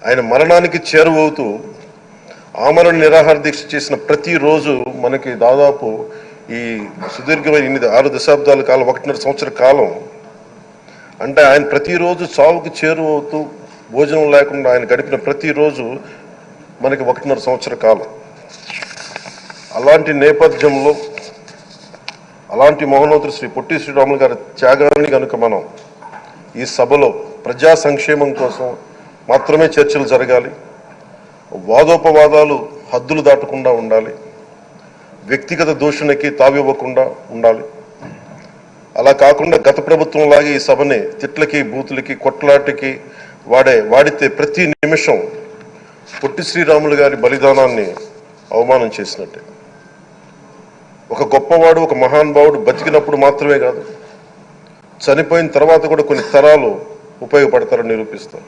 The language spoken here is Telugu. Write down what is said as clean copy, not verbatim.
ఆయన మరణానికి చేరువవుతూ ఆమరణ నిరాహార దీక్ష చేసిన ప్రతిరోజు మనకి దాదాపు ఈ సుదీర్ఘమైన 6 దశాబ్దాల కాలం 1.5 సంవత్సర కాలం అంటే ఆయన ప్రతిరోజు చావుకు చేరువవుతూ భోజనం లేకుండా ఆయన గడిపిన ప్రతిరోజు మనకి 1.5 సంవత్సర కాలం. అలాంటి నేపథ్యంలో అలాంటి మహోన్నతుడు శ్రీ పొట్టి శ్రీరాములు గారి త్యాగాన్ని కనుక మనం ఈ సభలో ప్రజా సంక్షేమం కోసం మాత్రమే చర్చలు జరగాలి, వాదోపవాదాలు హద్దులు దాటకుండా ఉండాలి, వ్యక్తిగత దూషణకి తావివ్వకుండా ఉండాలి. అలా కాకుండా గత ప్రభుత్వం లాగే ఈ సభని తిట్లకి బూతులకి కొట్లాటికి వాడితే ప్రతి నిమిషం పొట్టి శ్రీరాములు గారి బలిదానాన్ని అవమానం చేసినట్టే. ఒక గొప్పవాడు ఒక మహానుభావుడు బతికినప్పుడు మాత్రమే కాదు, చనిపోయిన తర్వాత కూడా కొన్ని తరాలు ఉపయోగపడతారని నిరూపిస్తారు.